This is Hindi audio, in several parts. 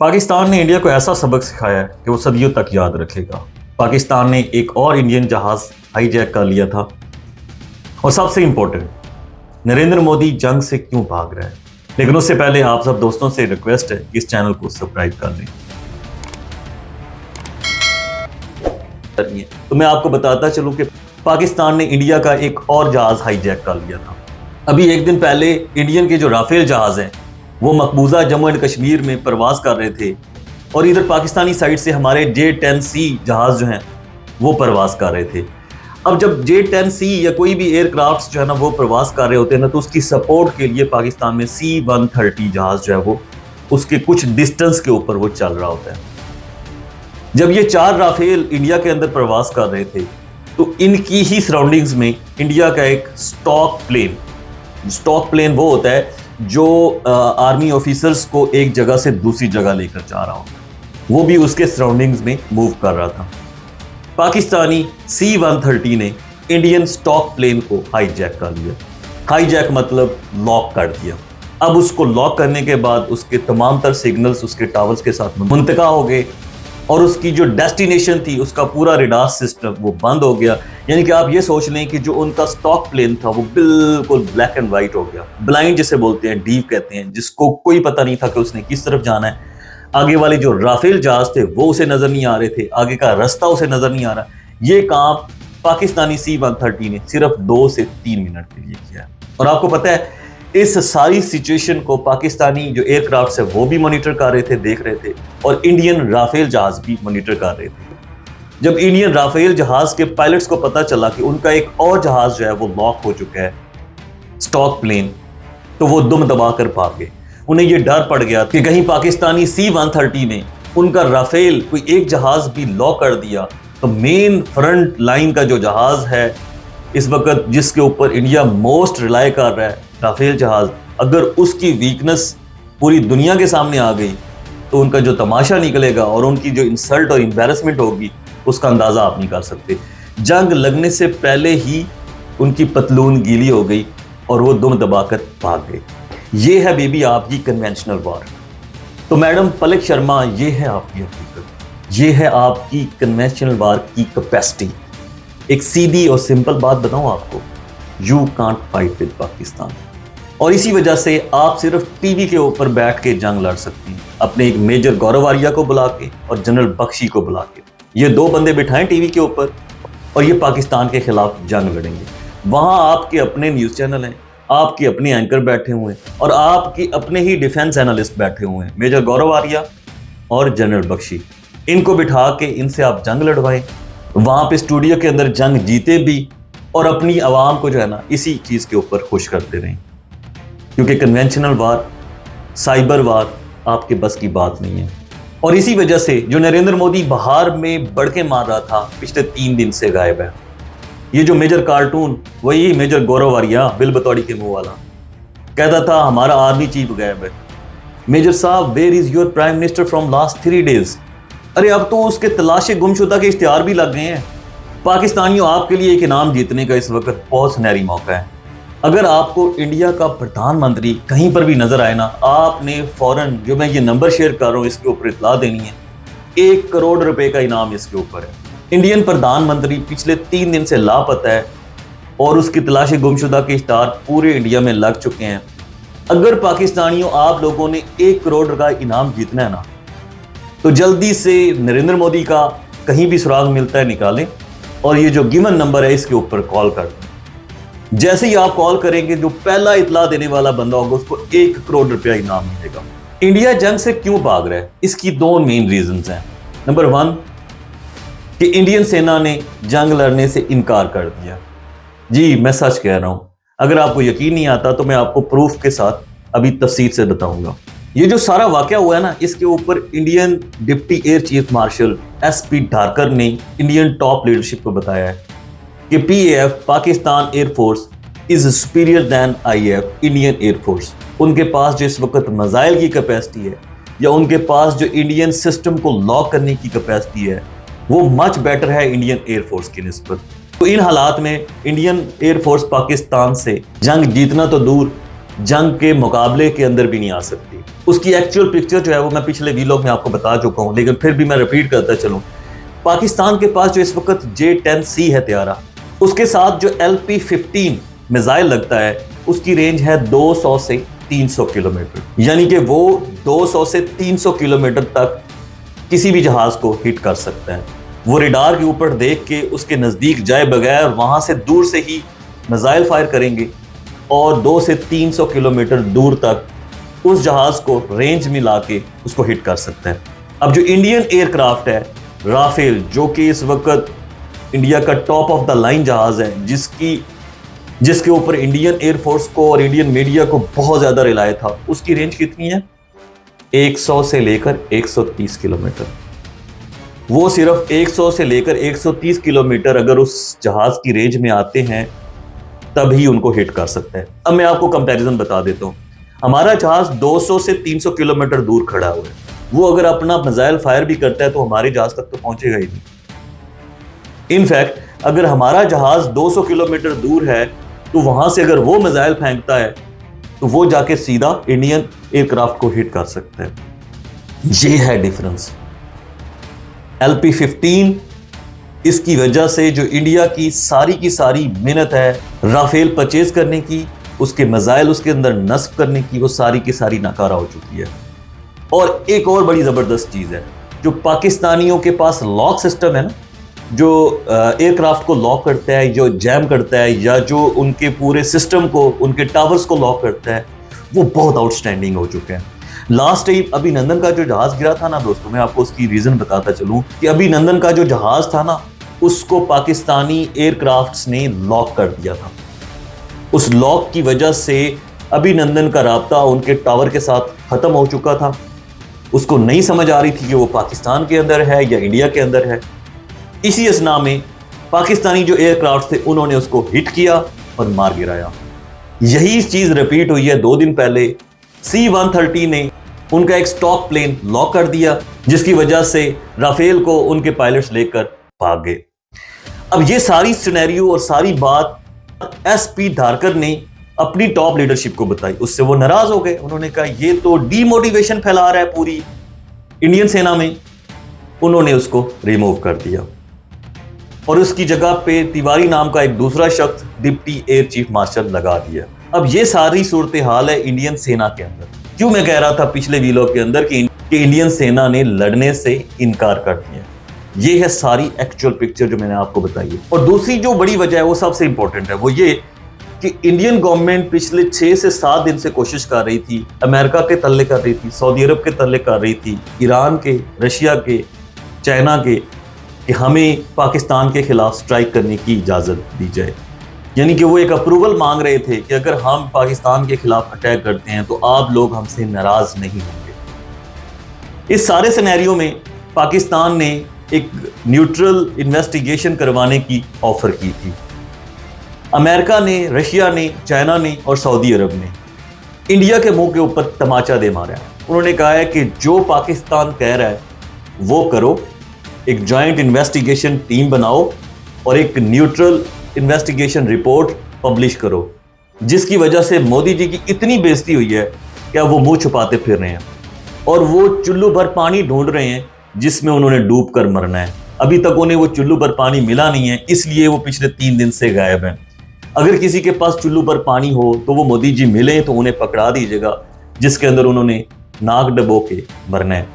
पाकिस्तान ने इंडिया को ऐसा सबक सिखाया है कि वो सदियों तक याद रखेगा। पाकिस्तान ने एक और इंडियन जहाज हाईजैक कर लिया था। और सबसे इंपॉर्टेंट, नरेंद्र मोदी जंग से क्यों भाग रहा है। लेकिन उससे पहले आप सब दोस्तों से रिक्वेस्ट है कि इस चैनल को सब्सक्राइब कर लें। तो मैं आपको बताता चलूं कि पाकिस्तान ने इंडिया का एक और जहाज हाईजैक कर लिया था। अभी एक दिन पहले इंडियन के जो राफेल जहाज हैं वो मकबूजा जम्मू एंड कश्मीर में प्रवास कर रहे थे और इधर पाकिस्तानी साइड से हमारे J-10C जहाज जो हैं वो प्रवास कर रहे थे। अब जब J-10C या कोई भी एयरक्राफ्ट जो है ना वो प्रवास कर रहे होते हैं ना, तो उसकी सपोर्ट के लिए पाकिस्तान में C-130 जहाज जो है वो उसके कुछ डिस्टेंस के ऊपर वो चल रहा होता है। जब ये 4 राफेल इंडिया के अंदर प्रवास कर रहे थे तो इनकी ही सराउंडिंग्स में इंडिया का एक स्टॉक प्लेन वो होता है जो आर्मी ऑफिसर्स को एक जगह से दूसरी जगह लेकर जा रहा होता है, वो भी उसके सराउंडिंग्स में मूव कर रहा था। पाकिस्तानी C-130 ने इंडियन स्टॉक प्लेन को हाईजैक कर लिया। हाईजैक मतलब लॉक कर दिया। अब उसको लॉक करने के बाद उसके तमाम तर सिग्नल्स उसके टावर्स के साथ मुंतका हो गए और उसकी जो डेस्टिनेशन थी उसका पूरा रेडार सिस्टम वो बंद हो गया। यानी कि आप ये सोच लें कि जो उनका स्टॉक प्लेन था वो बिल्कुल ब्लैक एंड वाइट हो गया। ब्लाइंड जिसे बोलते हैं, डीप कहते हैं, जिसको कोई पता नहीं था कि उसने किस तरफ जाना है। आगे वाले जो राफेल जहाज थे वो उसे नजर नहीं आ रहे थे, आगे का रास्ता उसे नजर नहीं आ रहा। ये काम पाकिस्तानी C-130 ने सिर्फ 2 से 3 मिनट के लिए किया। और आपको पता है इस सारी सिचुएशन को पाकिस्तानी जो एयरक्राफ्ट है वो भी मॉनिटर कर रहे थे, देख रहे थे, और इंडियन राफेल जहाज भी मॉनिटर कर रहे थे। जब इंडियन राफेल जहाज के पायलट्स को पता चला कि उनका एक और जहाज जो है वो लॉक हो चुका है, स्टॉक प्लेन, तो वो दुम दबाकर भाग गए। उन्हें ये डर पड़ गया कि कहीं पाकिस्तानी C-130 ने उनका राफेल कोई एक जहाज भी लॉक कर दिया तो मेन फ्रंट लाइन का जो जहाज है इस वक्त जिसके ऊपर इंडिया मोस्ट रिलाई कर रहा है, राफेल जहाज, अगर उसकी वीकनेस पूरी दुनिया के सामने आ गई तो उनका जो तमाशा निकलेगा और उनकी जो इंसल्ट और एम्बैरेसमेंट होगी उसका अंदाजा आप नहीं कर सकते। जंग लगने से पहले ही उनकी पतलून गीली हो गई और वो दुम दबाकर भाग गए। ये है बेबी आपकी कन्वेंशनल वार। तो मैडम पलक शर्मा, ये है आपकी हकीकत, ये है आपकी कन्वेंशनल वार की कैपेसिटी। एक सीधी और सिंपल बात बताऊं आपको, you can't fight with Pakistan. और इसी वजह से आप सिर्फ टीवी के ऊपर बैठ के जंग लड़ सकती हैं, अपने एक मेजर गौरव आर्या को बुला के और जनरल बख्शी को बुला के। ये 2 बंदे बिठाएं टीवी के ऊपर और ये पाकिस्तान के खिलाफ जंग लड़ेंगे। वहां आपके अपने न्यूज़ चैनल हैं, आपके अपने एंकर बैठे हुए हैं और आपके अपने ही डिफेंस एनालिस्ट बैठे हुए हैं, मेजर गौरव आर्या और जनरल बख्शी। इनको बिठा के इनसे आप जंग लड़वाएं, वहां पे स्टूडियो के अंदर जंग जीते भी और अपनी आवाम को जो है ना इसी चीज़ के ऊपर खुश करते रहें। क्योंकि कन्वेंशनल वार, साइबर वार आपके बस की बात नहीं है। और इसी वजह से जो नरेंद्र मोदी बाहर में बड़के मार रहा था पिछले 3 दिन से गायब है। ये जो मेजर कार्टून, वही मेजर गौरव आर्या, बिल बतौड़ी के मुंह वाला, कहता था हमारा आर्मी चीफ गायब है। मेजर साहब, where is your prime minister from last 3 days? अरे अब तो उसके तलाशी गुमशुदा के इश्तिहार भी लग गए हैं। पाकिस्तानियों, आपके लिए एक इनाम जीतने का इस वक्त बहुत सुनहरी मौका है। अगर आपको इंडिया का प्रधानमंत्री कहीं पर भी नजर आए ना, आपने फौरन, जो मैं ये नंबर शेयर कर रहा हूँ इसके ऊपर इतला देनी है। 1 करोड़ रुपए का इनाम इसके ऊपर है। इंडियन प्रधानमंत्री पिछले 3 दिन से लापता है और उसकी तलाशी गुमशुदा के इश्तिहार पूरे इंडिया में लग चुके हैं। अगर पाकिस्तानियों आप लोगों ने 1 करोड़ का इनाम जीतना है ना, तो जल्दी से नरेंद्र मोदी का कहीं भी सुराग मिलता है निकालें और ये जो गिवन नंबर है इसके ऊपर कॉल कर दें। जैसे ही आप कॉल करेंगे जो पहला इतला देने वाला बंदा होगा उसको 1 करोड़ रुपया इनाम मिलेगा। इंडिया जंग से क्यों भाग रहा है? इसकी 2 मेन रीजंस हैं। नंबर 1 कि इंडियन सेना ने जंग लड़ने से इनकार कर दिया। जी, मैं सच कह रहा हूं। अगर आपको यकीन नहीं आता तो मैं आपको प्रूफ के साथ अभी तफसील से बताऊंगा। ये जो सारा वाकया हुआ है ना, इसके ऊपर Indian deputy air chief marshal SP Dhakar ने इंडियन टॉप लीडरशिप को बताया है कि PAF, Pakistan air force, is superior then IAF, Indian air force. उनके पास जो इस वक्त मिसाइल की कैपेसिटी है या उनके पास जो इंडियन सिस्टम को लॉक करने की कैपेसिटी है वो मच बेटर है इंडियन एयरफोर्स की निस्बत। तो इन हालात में इंडियन एयरफोर्स पाकिस्तान से जंग जीतना तो दूर, जंग के मुकाबले के अंदर भी नहीं आ सकती। उसकी एक्चुअल पिक्चर जो है वो मैं पिछले वीलॉग में आपको बता चुका हूं, लेकिन फिर भी मैं रिपीट करता चलूं। पाकिस्तान के पास जो इस वक्त J-10C है तैयारा, उसके साथ जो LP-15 मिसाइल लगता है, उसकी रेंज है 200 से 300 किलोमीटर, यानी कि वो 200 से 300 किलोमीटर तक किसी भी जहाज को हिट कर सकता है। वो रेडार के ऊपर देख के उसके नजदीक जाए बगैर वहां से दूर से ही मिसाइल फायर करेंगे और 200 से 300 किलोमीटर दूर तक उस जहाज को रेंज में लाके उसको हिट कर सकता है। अब जो इंडियन एयरक्राफ्ट है राफेल, जो कि इस वक्त इंडिया का टॉप ऑफ द लाइन जहाज है, जिसके ऊपर इंडियन एयरफोर्स को और इंडियन मीडिया को बहुत ज्यादा रिलाय था, उसकी रेंज कितनी है? 100 से लेकर 130 किलोमीटर। वो सिर्फ 100 से लेकर 130 किलोमीटर अगर उस जहाज की रेंज में आते हैं तभी उनको हिट कर सकते हैं। अब मैं आपको कंपैरिजन बता देता हूं। हमारा जहाज 200 से 300 किलोमीटर दूर खड़ा हुआ है, वो अगर अपना मिसाइल फायर भी करता है तो हमारे जहाज तक तो पहुंचेगा ही नहीं। इनफैक्ट अगर हमारा जहाज 200 किलोमीटर दूर है तो वहां से अगर वो मिसाइल फेंकता है तो वो जाके सीधा इंडियन एयरक्राफ्ट को हिट कर सकते हैं। ये है डिफरेंस। LP-15 इसकी वजह से जो इंडिया की सारी मेहनत है राफेल परचेज करने की, उसके मिसाइल उसके अंदर नस्ब करने की, वो सारी की सारी नाकारा हो चुकी है। और एक और बड़ी जबरदस्त चीज है, जो पाकिस्तानियों के पास लॉक सिस्टम है ना, जो एयरक्राफ्ट को लॉक करता है, जो जैम करता है, या जो उनके पूरे सिस्टम को, उनके टावर्स को लॉक करता है, वो बहुत आउटस्टैंडिंग हो चुके हैं। लास्ट टाइम अभिनंदन का जो जहाज गिरा था ना दोस्तों, मैं आपको उसकी रीजन बताता चलूं कि अभिनंदन का जो जहाज था ना, उसको पाकिस्तानी एयरक्राफ्ट्स ने लॉक कर दिया था। उस लॉक की वजह से अभिनंदन का राब्ता उनके टावर के साथ खत्म हो चुका था। उसको नहीं समझ आ रही थी कि वो पाकिस्तान के अंदर है या इंडिया के अंदर है। इसी असना में पाकिस्तानी जो एयरक्राफ्ट थे उन्होंने उसको हिट किया और मार गिराया। यही चीज रिपीट हुई है 2 दिन पहले। C-130 ने उनका एक स्टॉक प्लेन लॉक कर दिया, जिसकी वजह से राफेल को उनके पायलट्स लेकर भाग गए। अब ये सारी सिनेरियो और सारी बात SP धारकर ने अपनी टॉप लीडरशिप को बताई। उससे वो नाराज हो गए। उन्होंने कहा ये तो डीमोटिवेशन फैला रहा है पूरी इंडियन सेना में। उन्होंने उसको रिमूव कर दिया और उसकी जगह पे तिवारी नाम का एक दूसरा शख्स डिप्टी एयर चीफ मार्शल लगा दिया। अब ये सारी सूरत हाल है इंडियन सेना के अंदर। क्यों मैं कह रहा था पिछले वीलॉग के अंदर कि इंडियन सेना ने लड़ने से इनकार कर दिया। ये है सारी एक्चुअल पिक्चर जो मैंने आपको बताई है। और दूसरी जो बड़ी वजह है वो सबसे इंपॉर्टेंट है, वो ये कि इंडियन गवर्नमेंट पिछले 6 से 7 दिन से कोशिश कर रही थी, अमेरिका के तल्ले कर रही थी, सऊदी अरब के तल्ले कर रही थी, ईरान के, रशिया के, चाइना के, कि हमें पाकिस्तान के खिलाफ स्ट्राइक करने की इजाज़त दी जाए। यानी कि वो एक अप्रूवल मांग रहे थे कि अगर हम पाकिस्तान के खिलाफ अटैक करते हैं तो आप लोग हमसे नाराज नहीं होंगे। इस सारे सिनेरियो में पाकिस्तान ने एक न्यूट्रल इन्वेस्टिगेशन करवाने की ऑफर की थी। अमेरिका ने, रशिया ने, चाइना ने और सऊदी अरब ने इंडिया के मुंह के ऊपर तमाचा दे मारा है। उन्होंने कहा है कि जो पाकिस्तान कह रहा है वो करो, एक जॉइंट इन्वेस्टिगेशन टीम बनाओ और एक न्यूट्रल इन्वेस्टिगेशन रिपोर्ट पब्लिश करो। जिसकी वजह से मोदी जी की इतनी बेइज्जती हुई है कि अब वो मुंह छुपाते फिर रहे हैं और वो चुल्लू भर पानी ढूंढ रहे हैं जिसमें उन्होंने डूब कर मरना है। अभी तक उन्हें वो चुल्लू भर पानी मिला नहीं है, इसलिए वो पिछले 3 दिन से गायब हैं। अगर किसी के पास चुल्लू भर पानी हो तो वो मोदी जी मिले तो उन्हें पकड़ा दीजिएगा, जिसके अंदर उन्होंने नाक डबो के मरना है।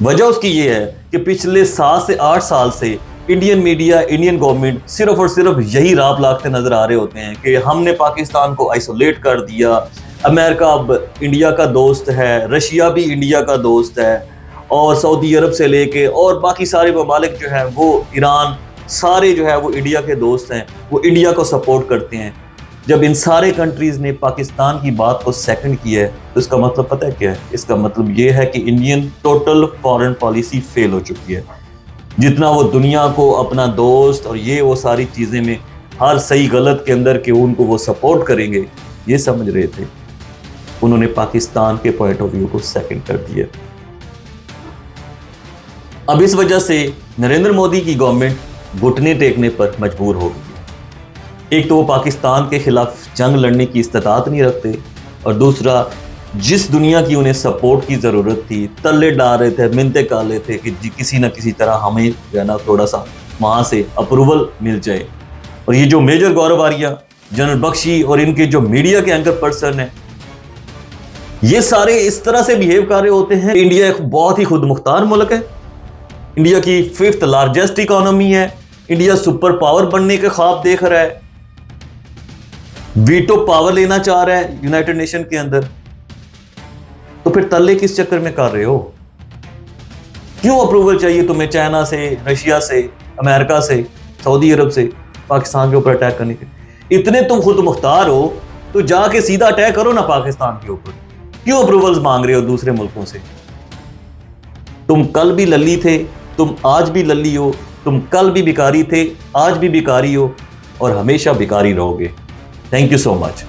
वजह उसकी ये है कि पिछले 7 से 8 साल से इंडियन मीडिया, इंडियन गवर्नमेंट सिर्फ और सिर्फ यही राप लागते नजर आ रहे होते हैं कि हमने पाकिस्तान को आइसोलेट कर दिया, अमेरिका अब इंडिया का दोस्त है, रशिया भी इंडिया का दोस्त है, और सऊदी अरब से लेके और बाकी सारे ममालिक जो है वो, ईरान, सारे जो है वो इंडिया के दोस्त हैं, वो इंडिया को सपोर्ट करते हैं। जब इन सारे कंट्रीज ने पाकिस्तान की बात को सेकंड किया है तो इसका मतलब पता है क्या है? इसका मतलब ये है कि Indian total foreign policy fail हो चुकी है। जितना वो दुनिया को अपना दोस्त और ये वो सारी चीज़ें में हर सही गलत के अंदर के उनको वो सपोर्ट करेंगे ये समझ रहे थे, उन्होंने पाकिस्तान के पॉइंट ऑफ व्यू को सेकंड कर दिया। अब इस वजह से नरेंद्र मोदी की गवर्नमेंट घुटने टेकने पर मजबूर हो गई है। एक तो वो पाकिस्तान के खिलाफ जंग लड़ने की इस्तात नहीं रखते, और दूसरा, जिस दुनिया की उन्हें सपोर्ट की ज़रूरत थी, तल्ले डाल रहे थे, मिन्नतें कर रहे थे कि किसी ना किसी तरह हमें जो है ना थोड़ा सा वहाँ से अप्रूवल मिल जाए। और ये जो मेजर गौरव आर्या, जनरल बख्शी और इनके जो मीडिया के एंकर पर्सन हैं, ये सारे इस तरह से बिहेव कर रहे होते हैं। इंडिया एक बहुत ही खुद मुख्तार मुल्क है, इंडिया की 5th लार्जेस्ट इकोनॉमी है, इंडिया सुपर पावर बनने के ख्वाब देख रहा है, वीटो पावर लेना चाह रहा है यूनाइटेड नेशन के अंदर। तो फिर तल्ले किस चक्कर में कर रहे हो? क्यों अप्रूवल चाहिए तुम्हें चाइना से, रशिया से, अमेरिका से, सऊदी अरब से पाकिस्तान के ऊपर अटैक करने के? इतने तुम खुद मुख्तार हो तो जाके सीधा अटैक करो ना पाकिस्तान के ऊपर। क्यों अप्रूवल्स मांग रहे हो दूसरे मुल्कों से? तुम कल भी लल्ली थे, तुम आज भी लल्ली हो, तुम कल भी भिखारी थे, आज भी भिखारी हो और हमेशा भिखारी रहोगे। Thank you so much.